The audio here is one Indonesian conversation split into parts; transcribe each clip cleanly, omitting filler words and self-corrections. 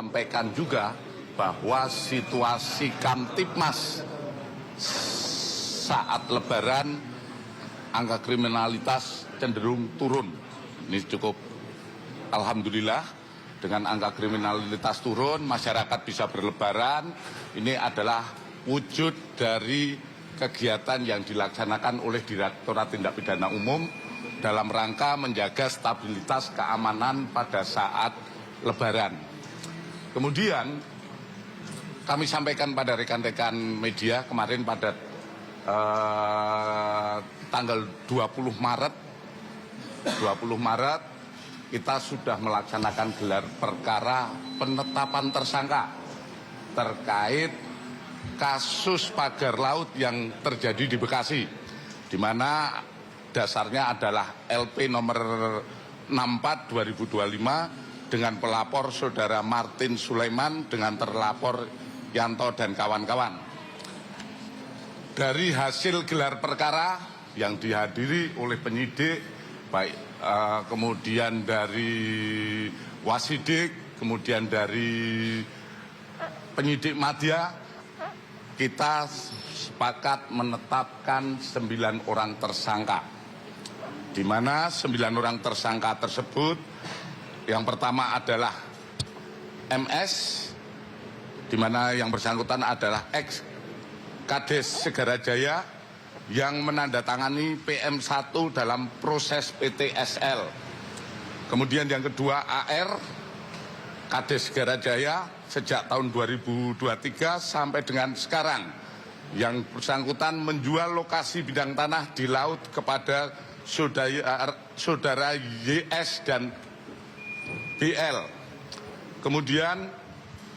sampaikan juga bahwa situasi Kamtipmas saat Lebaran angka kriminalitas cenderung turun. Ini cukup alhamdulillah dengan angka kriminalitas turun, masyarakat bisa berlebaran. Ini adalah wujud dari kegiatan yang dilaksanakan oleh Direktorat Tindak Pidana Umum dalam rangka menjaga stabilitas keamanan pada saat Lebaran. Kemudian kami sampaikan pada rekan-rekan media kemarin pada tanggal 20 Maret kita sudah melaksanakan gelar perkara penetapan tersangka terkait kasus pagar laut yang terjadi di Bekasi, di mana dasarnya adalah LP nomor 64 2025 dengan pelapor saudara Martin Sulaiman dengan terlapor Yanto dan kawan-kawan. Dari hasil gelar perkara yang dihadiri oleh penyidik, baik kemudian dari Wasidik, kemudian dari penyidik Madya, kita sepakat menetapkan 9 orang tersangka. Di mana 9 orang tersangka tersebut, yang pertama adalah MS, di mana yang bersangkutan adalah ex Kades Segarajaya yang menandatangani PM1 dalam proses PTSL. Kemudian yang kedua AR, Kades Segarajaya sejak tahun 2023 sampai dengan sekarang, yang bersangkutan menjual lokasi bidang tanah di laut kepada saudara YS dan BL. Kemudian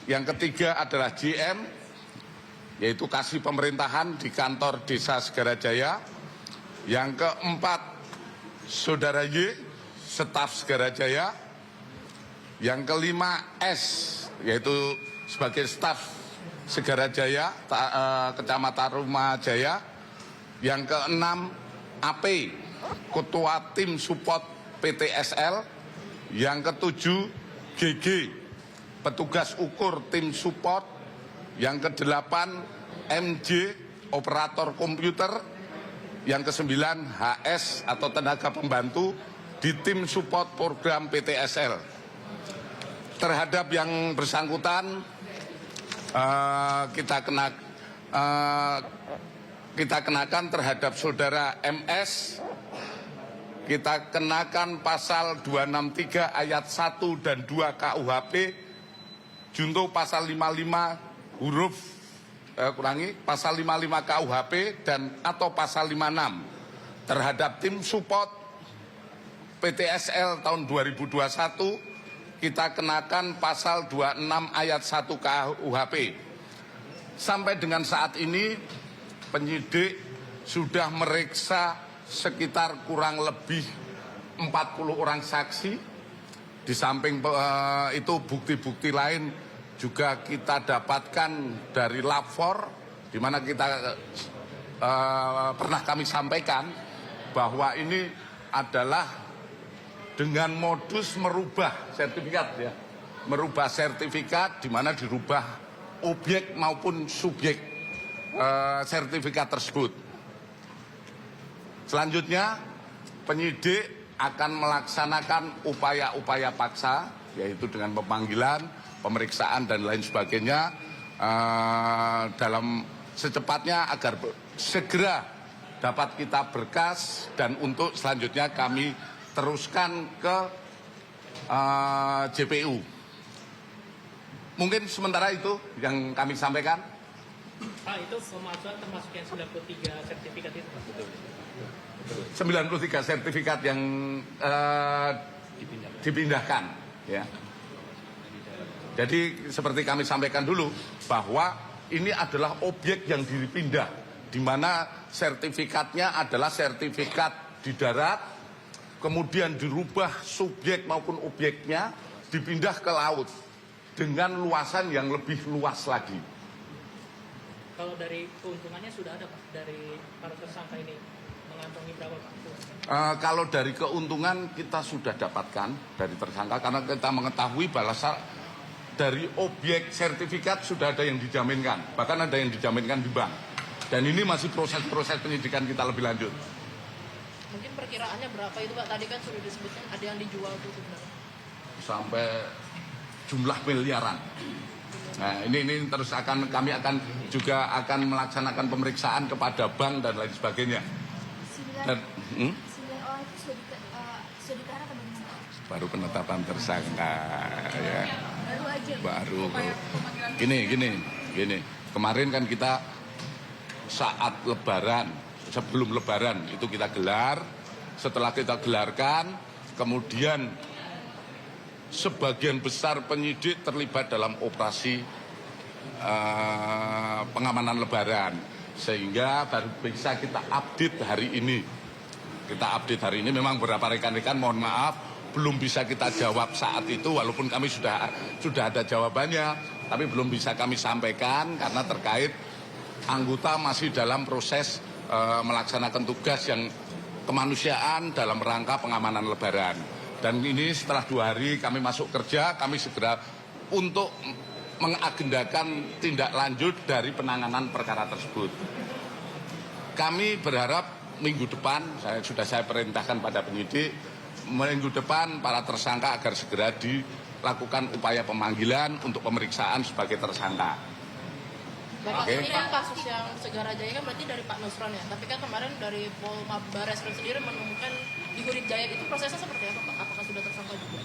yang ketiga adalah JM, yaitu kasih pemerintahan di kantor desa Segarajaya. Yang keempat, saudara Y, staf Segarajaya. Yang kelima S, yaitu sebagai staf Segarajaya, Kecamatan Rumajaya. Yang keenam, AP, ketua tim support PTSL. Yang ketujuh, GG, petugas ukur tim support. Yang kedelapan, MJ, operator komputer. Yang kesembilan, HS atau tenaga pembantu di tim support program PTSL. Terhadap yang bersangkutan, kita kenakan terhadap saudara MS, kita kenakan pasal 263 ayat 1 dan 2 KUHP, junto pasal 55 pasal 55 KUHP dan atau pasal 56 terhadap tim support PTSL tahun 2021, kita kenakan pasal 26 ayat 1 KUHP. Sampai dengan saat ini penyidik sudah meriksa sekitar kurang lebih 40 orang saksi. Di samping itu bukti-bukti lain juga kita dapatkan dari lapor, di mana kita pernah kami sampaikan bahwa ini adalah dengan modus merubah sertifikat, ya, merubah sertifikat, di mana dirubah objek maupun subjek sertifikat tersebut. Selanjutnya penyidik akan melaksanakan upaya-upaya paksa, yaitu dengan pemanggilan, pemeriksaan dan lain sebagainya dalam secepatnya agar segera dapat kita berkas, dan untuk selanjutnya kami teruskan ke JPU. Mungkin sementara itu yang kami sampaikan. Pak, itu pemalsuan termasuk yang 93 sertifikat itu, Pak? Betul. 93 sertifikat yang dipindahkan, ya. Jadi seperti kami sampaikan dulu bahwa ini adalah objek yang dipindah, di mana sertifikatnya adalah sertifikat di darat, kemudian dirubah subjek maupun objeknya, dipindah ke laut dengan luasan yang lebih luas lagi. Kalau dari keuntungannya sudah ada, Pak, dari para tersangka ini mengantongi berapa, Pak? Kalau dari keuntungan kita sudah dapatkan dari tersangka, karena kita mengetahui dari objek sertifikat sudah ada yang dijaminkan, bahkan ada yang dijaminkan di bank. Dan ini masih proses-proses penyidikan kita lebih lanjut. Mungkin perkiraannya berapa itu Pak? Tadi kan sudah disebutkan ada yang dijual tuh sebenarnya. Sampai jumlah miliaran. Nah, ini terus kami akan juga melaksanakan pemeriksaan kepada bank dan lain sebagainya. Dan, 9 orang itu sudah ditahan atau bagaimana? baru penetapan tersangka ya. Baru aja. Baru. Gini. Kemarin kan kita saat Lebaran, sebelum Lebaran itu kita gelar. Setelah kita gelarkan, kemudian sebagian besar penyidik terlibat dalam operasi pengamanan Lebaran, sehingga baru bisa kita update hari ini. Memang beberapa rekan-rekan mohon maaf belum bisa kita jawab saat itu, walaupun kami sudah ada jawabannya, tapi belum bisa kami sampaikan karena terkait anggota masih dalam proses melaksanakan tugas yang kemanusiaan dalam rangka pengamanan Lebaran. Dan ini setelah 2 hari kami masuk kerja, kami segera untuk mengagendakan tindak lanjut dari penanganan perkara tersebut. Kami berharap minggu depan, sudah saya perintahkan pada penyidik, minggu depan para tersangka agar segera dilakukan upaya pemanggilan untuk pemeriksaan sebagai tersangka. Bapak, ini kan kasus yang Segarajaya kan berarti dari Pak Nusron ya, tapi kan kemarin dari Polmab Barreskrim sendiri menemukan di Hurit Jaya, itu prosesnya seperti apa Pak? Apakah sudah tersangka juga?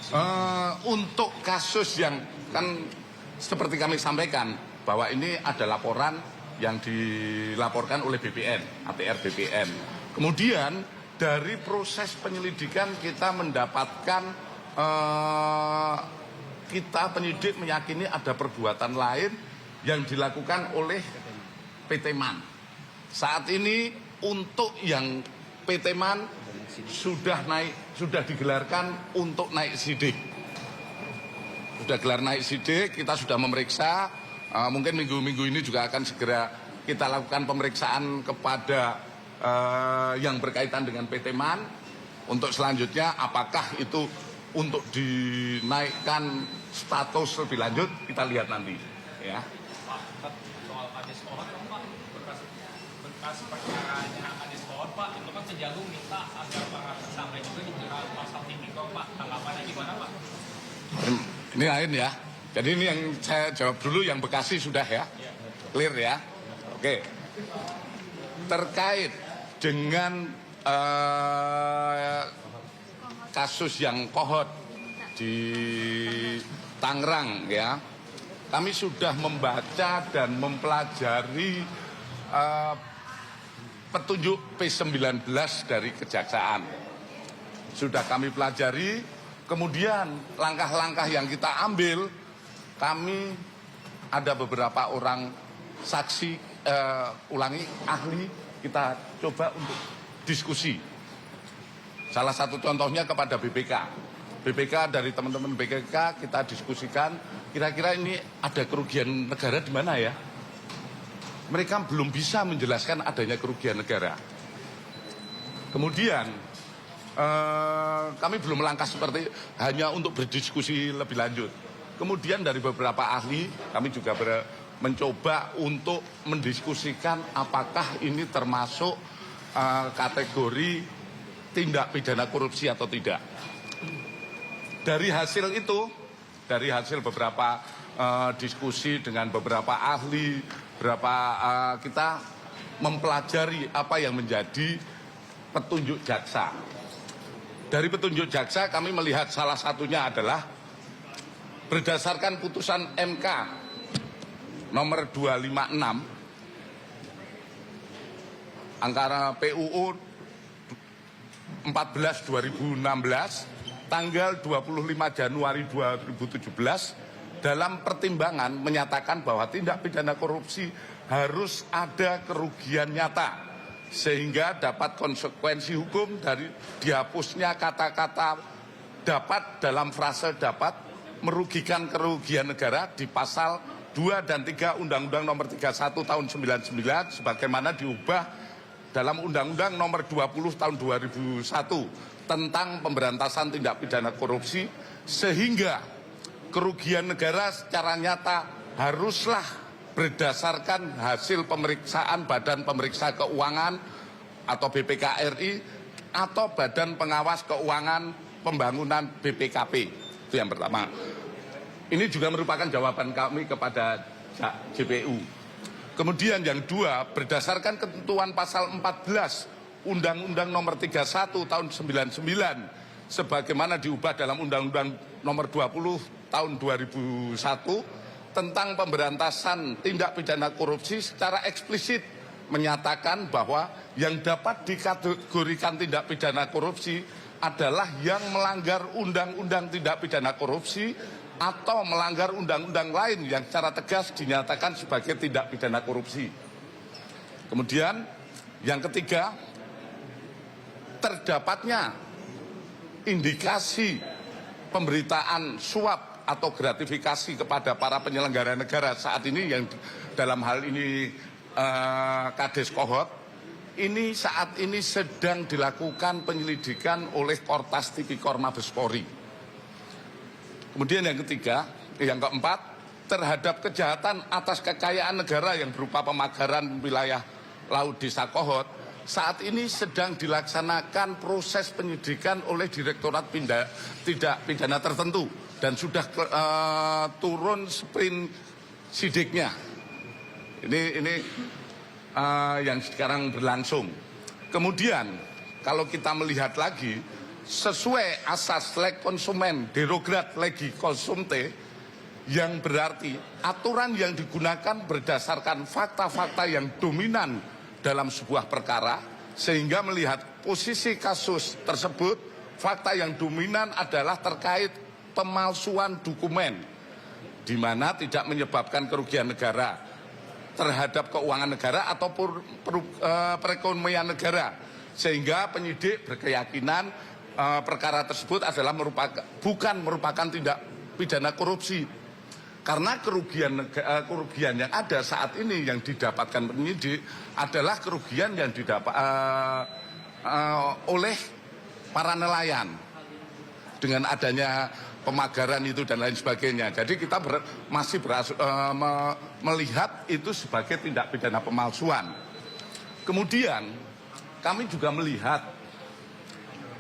Untuk kasus yang kan seperti kami sampaikan bahwa ini ada laporan yang dilaporkan oleh BPN, ATR BPN. Kemudian dari proses penyelidikan kita mendapatkan kita penyidik meyakini ada perbuatan lain yang dilakukan oleh PT MAN. Saat ini untuk yang PT MAN sudah digelarkan untuk naik sidik. Sudah gelar naik sidik, kita sudah memeriksa. Mungkin minggu-minggu ini juga akan segera kita lakukan pemeriksaan kepada yang berkaitan dengan PT MAN. Untuk selanjutnya apakah itu untuk dinaikkan status lebih lanjut, kita lihat nanti. Ya. Soal Kadis Pohon, Pak, berkas perkaranya Kadis Pohon, Pak, itu kan Sejagung minta agar para tersangka juga dijerat pasal tipikor, Pak. Tanggapannya gimana, Pak? Ini lain ya. Jadi ini yang saya jawab dulu, yang Bekasi sudah ya. Clear ya. Oke. Terkait dengan kasus yang Kohot di Tangerang ya. Kami sudah membaca dan mempelajari petunjuk P19 dari Kejaksaan. Sudah kami pelajari, kemudian langkah-langkah yang kita ambil, kami ada beberapa orang saksi, ahli, kita coba untuk diskusi. Salah satu contohnya kepada BPK. BPK dari teman-teman BPK kita diskusikan, kira-kira ini ada kerugian negara di mana ya? Mereka belum bisa menjelaskan adanya kerugian negara. Kemudian kami belum melangkah seperti hanya untuk berdiskusi lebih lanjut. Kemudian dari beberapa ahli kami juga mencoba untuk mendiskusikan apakah ini termasuk kategori tindak pidana korupsi atau tidak. Dari hasil itu, dari hasil beberapa diskusi dengan beberapa ahli, kita mempelajari apa yang menjadi petunjuk jaksa. Dari petunjuk jaksa kami melihat salah satunya adalah berdasarkan putusan MK nomor 256 angka PUU 14/2016 tanggal 25 Januari 2017 dalam pertimbangan menyatakan bahwa tindak pidana korupsi harus ada kerugian nyata sehingga dapat konsekuensi hukum dari dihapusnya kata-kata dapat dalam frase dapat merugikan kerugian negara di pasal 2 dan 3 Undang-Undang nomor 31 tahun 99 sebagaimana diubah dalam Undang-Undang nomor 20 tahun 2001 tentang pemberantasan tindak pidana korupsi, sehingga kerugian negara secara nyata haruslah berdasarkan hasil pemeriksaan Badan Pemeriksa Keuangan atau BPK-RI atau Badan Pengawas Keuangan Pembangunan BPKP. Itu yang pertama. Ini juga merupakan jawaban kami kepada JPU. Kemudian yang dua, berdasarkan ketentuan pasal 14 Undang-Undang Nomor 31 Tahun 99 sebagaimana diubah dalam Undang-Undang Nomor 20 Tahun 2001 tentang pemberantasan tindak pidana korupsi secara eksplisit menyatakan bahwa yang dapat dikategorikan tindak pidana korupsi adalah yang melanggar undang-undang tindak pidana korupsi atau melanggar undang-undang lain yang secara tegas dinyatakan sebagai tindak pidana korupsi. Kemudian yang ketiga, terdapatnya indikasi pemberitaan suap atau gratifikasi kepada para penyelenggara negara saat ini yang dalam hal ini Kades Kohot, ini saat ini sedang dilakukan penyelidikan oleh Kortas Tipikor Mabes Polri. Kemudian yang keempat, terhadap kejahatan atas kekayaan negara yang berupa pemagaran wilayah Laut Desa Kohot, saat ini sedang dilaksanakan proses penyidikan oleh Direktorat Tindak Pidana Tertentu dan sudah turun sprint sidiknya. Ini yang sekarang berlangsung. Kemudian kalau kita melihat lagi, sesuai asas leg konsumen derograt legi konsumte, yang berarti aturan yang digunakan berdasarkan fakta-fakta yang dominan dalam sebuah perkara, sehingga melihat posisi kasus tersebut, fakta yang dominan adalah terkait pemalsuan dokumen, di mana tidak menyebabkan kerugian negara terhadap keuangan negara ataupun perekonomian negara, sehingga penyidik berkeyakinan perkara tersebut adalah bukan merupakan tindak pidana korupsi, karena kerugian yang ada saat ini yang didapatkan penyidik adalah kerugian yang didapat oleh para nelayan dengan adanya pemagaran itu dan lain sebagainya. Jadi kita masih melihat itu sebagai tindak pidana pemalsuan. Kemudian kami juga melihat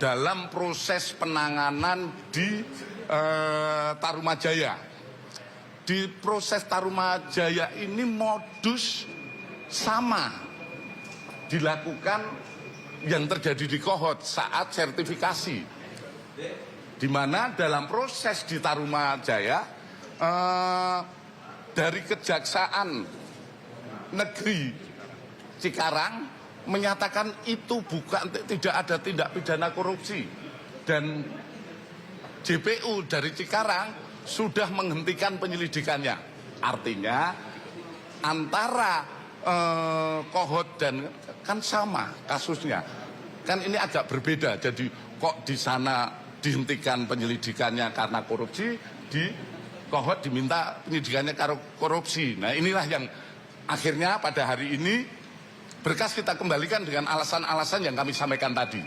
dalam proses penanganan di Tarumajaya. Di proses Tarumajaya ini modus sama dilakukan yang terjadi di Kohot saat sertifikasi. Di mana dalam proses di Tarumajaya dari Kejaksaan Negeri Cikarang menyatakan itu tidak ada tindak pidana korupsi, dan JPU dari Cikarang sudah menghentikan penyelidikannya. Artinya antara Kohot dan kan sama kasusnya, kan ini agak berbeda. Jadi kok di sana dihentikan penyelidikannya karena korupsi, di Kohot diminta penyelidikannya karena korupsi. Nah inilah yang akhirnya pada hari ini berkas kita kembalikan dengan alasan-alasan yang kami sampaikan tadi.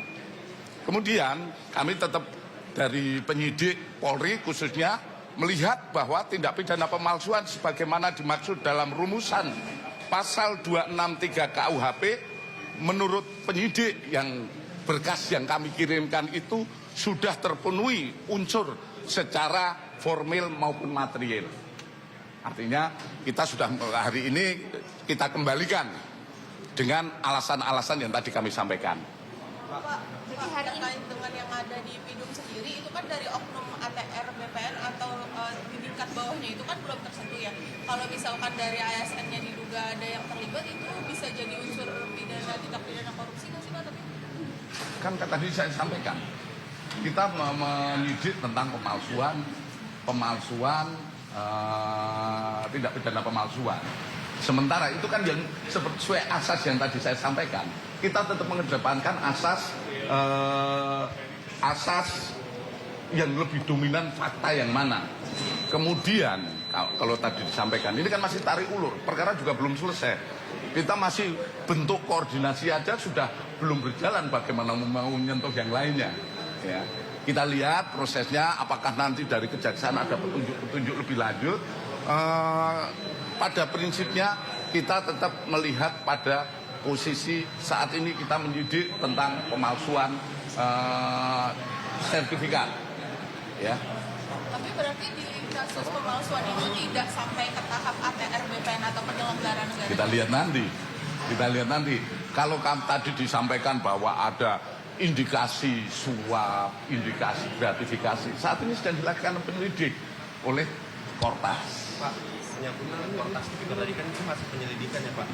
Kemudian kami tetap dari penyidik Polri khususnya melihat bahwa tindak pidana pemalsuan sebagaimana dimaksud dalam rumusan pasal 263 KUHP, menurut penyidik yang berkas yang kami kirimkan itu sudah terpenuhi unsur secara formil maupun material. Artinya kita sudah hari ini kita kembalikan dengan alasan-alasan yang tadi kami sampaikan. Pak, jadi hari ini Terkait dengan yang ada di Pidum sendiri, itu kan dari oknum ATR BPN atau di tingkat bawahnya itu kan belum tersentuh ya. Kalau misalkan dari ASN-nya diduga ada yang terlibat, itu bisa jadi unsur pidana, tindak pidana korupsi nggak sih Pak? Kan tadi saya sampaikan, kita menyidik tentang pemalsuan, tindak pidana pemalsuan. Sementara itu kan yang sesuai asas yang tadi saya sampaikan, kita tetap mengedepankan asas yang lebih dominan fakta yang mana. Kemudian kalau tadi disampaikan, ini kan masih tarik ulur, perkara juga belum selesai. Kita masih bentuk koordinasi aja sudah belum berjalan, bagaimana mau menyentuh yang lainnya. Ya. Kita lihat prosesnya, apakah nanti dari kejaksaan ada petunjuk-petunjuk lebih lanjut. Pada prinsipnya kita tetap melihat pada posisi saat ini kita menyidik tentang pemalsuan sertifikat. Ya. Tapi berarti di kasus pemalsuan itu tidak sampai ke tahap ATR BPN atau penyelenggara negara. Kita lihat nanti. Kalau tadi disampaikan bahwa ada indikasi suap, indikasi gratifikasi, saat ini sedang dilakukan penyelidik oleh Kortas. Pak, menyangkut Kortas itu tadi kan itu masih penyelidikan ya Pak.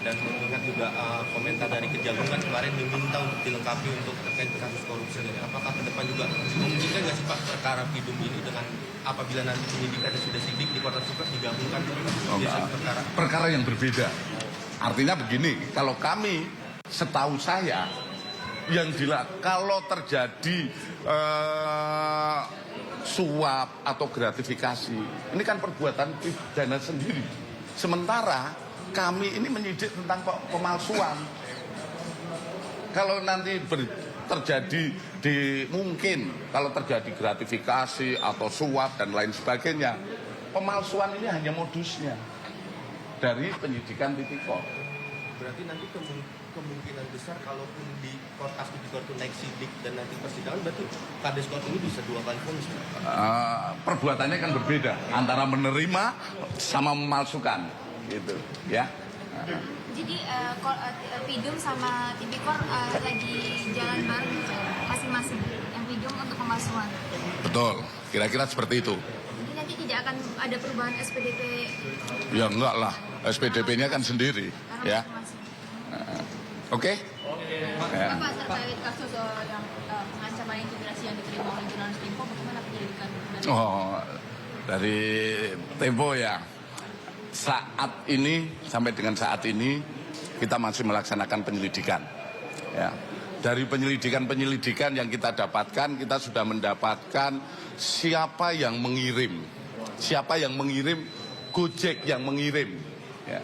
Dan mengingat juga komentar dari Kejagung kan kemarin diminta untuk dilengkapi untuk terkait kasus korupsi. Apakah ke depan juga memungkinkan nggak sih Pak perkara Pidum ini dengan apabila nanti penyidikannya sudah sidik di Kortas juga digabungkan dengan perkara yang berbeda. Artinya begini, kalau kami setahu saya kalau terjadi suap atau gratifikasi, ini kan perbuatan pidana sendiri. Sementara kami ini menyidik tentang pemalsuan. Kalau nanti terjadi mungkin kalau terjadi gratifikasi atau suap dan lain sebagainya, pemalsuan ini hanya modusnya dari penyidikan tipikor. Berarti nanti kemungkinan besar kalaupun di Kortas tipikor itu naik sidik dan nanti persidangan, berarti Kadeskor ini bisa 2 kali vonis. Perbuatannya kan berbeda antara menerima sama memalsukan, gitu, ya. Jadi Pidum sama Tipikor lagi jalan bareng masing-masing. Yang Pidum untuk pemalsuan. Betul, kira-kira seperti itu. Jadi nanti tidak akan ada perubahan SPDP. Ya enggak lah, SPDP-nya kan sendiri, ya. Oke. Ya. Bapak terkait kasus yang pengancaman intimidasi yang diterima oleh jurnalis Tempo, bagaimana penyelidikan? Dari Tempo ya. Saat ini sampai dengan saat ini kita masih melaksanakan penyelidikan. Ya. Dari penyelidikan yang kita dapatkan, kita sudah mendapatkan siapa yang mengirim, Gojek yang mengirim. Ya.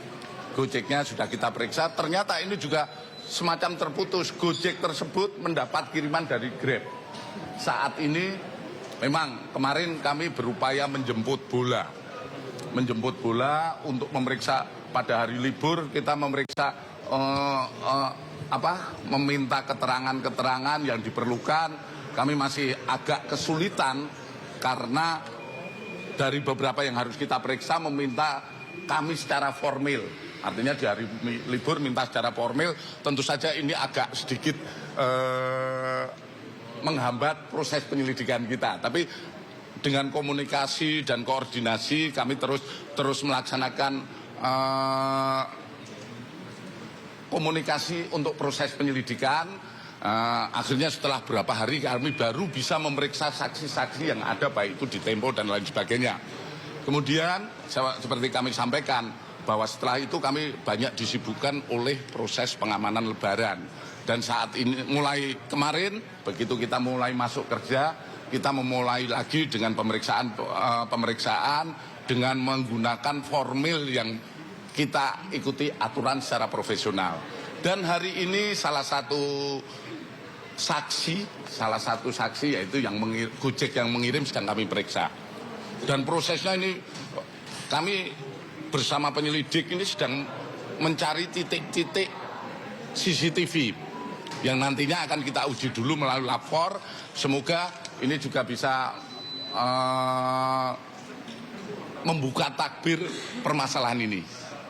Gojeknya sudah kita periksa, ternyata ini juga semacam terputus. Gojek tersebut mendapat kiriman dari Grab. Saat ini memang kemarin kami berupaya menjemput bola untuk memeriksa pada hari libur. Kita memeriksa meminta keterangan yang diperlukan. Kami masih agak kesulitan karena dari beberapa yang harus kita periksa meminta kami secara formal. Artinya di hari libur minta secara formal, tentu saja ini agak sedikit menghambat proses penyelidikan kita. Tapi dengan komunikasi dan koordinasi kami terus melaksanakan komunikasi untuk proses penyelidikan. Akhirnya setelah beberapa hari kami baru bisa memeriksa saksi-saksi yang ada, baik itu di Tempo dan lain sebagainya. Kemudian seperti kami sampaikan bahwa setelah itu kami banyak disibukkan oleh proses pengamanan Lebaran. Dan saat ini mulai kemarin begitu kita mulai masuk kerja, kita memulai lagi dengan pemeriksaan dengan menggunakan formil yang kita ikuti aturan secara profesional. Dan hari ini salah satu saksi yaitu yang Gojek yang mengirim sedang kami periksa. Dan prosesnya ini kami bersama penyelidik ini sedang mencari titik-titik CCTV yang nantinya akan kita uji dulu melalui lapor. Semoga ini juga bisa membuka takbir permasalahan ini.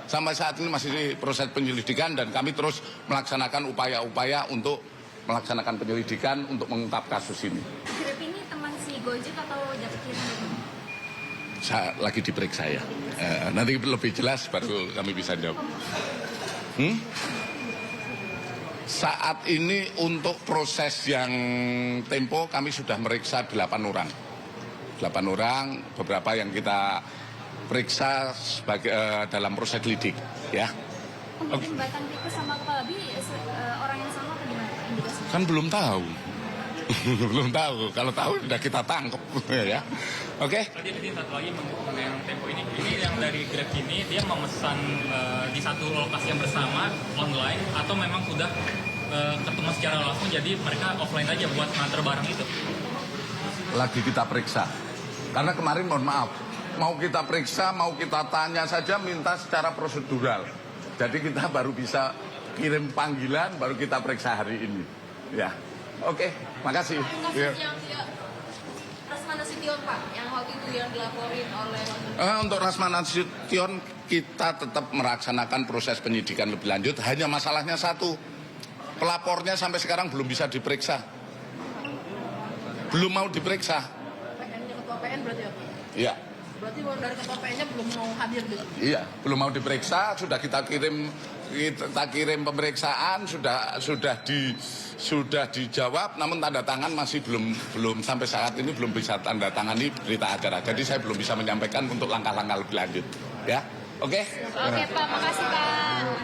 Sampai saat ini masih proses penyelidikan dan kami terus melaksanakan upaya-upaya untuk melaksanakan penyelidikan untuk mengungkap kasus ini. Grab ini teman si Gojek atau dapat kiriman? Saya lagi diperiksa ya. Nanti lebih jelas baru kami bisa jawab. Saat ini untuk proses yang Tempo kami sudah meriksa 8 orang. 8 orang, beberapa yang kita periksa sebagai dalam proses lidik, ya. Mungkin Batang Tikus sama Kepala BIN orang yang sama atau gimana indikasinya? Kan belum tahu. Belum tahu. Kalau tahu sudah kita tangkap, ya. Oke. Tadi ada satu lagi mengenai yang Tempo ini yang dari Grab ini dia memesan di satu lokasi yang bersama online atau memang sudah ketemu secara langsung, jadi mereka offline aja buat nganter barang itu. Lagi kita periksa. Karena kemarin mohon maaf, mau kita periksa, mau kita tanya saja minta secara prosedural. Jadi kita baru bisa kirim panggilan, baru kita periksa hari ini. Ya, oke, makasih. Ya. Kasus yang Rasman Nasution Pak, yang waktu itu yang dilaporin oleh Untuk Rasman Nasution kita tetap melaksanakan proses penyidikan lebih lanjut. Hanya masalahnya satu, pelapornya sampai sekarang belum bisa diperiksa. Belum mau diperiksa. PN-nya ketua PN berarti ya Pak? Iya. Berarti dari ketua PN-nya belum mau hadir gitu? Iya, belum mau diperiksa, sudah kita kirim pemeriksaan, sudah dijawab, namun tanda tangan masih belum sampai saat ini belum bisa tanda tangani berita acara. Jadi saya belum bisa menyampaikan untuk langkah-langkah lebih lanjut. Ya, oke? Oke Pak, makasih Pak.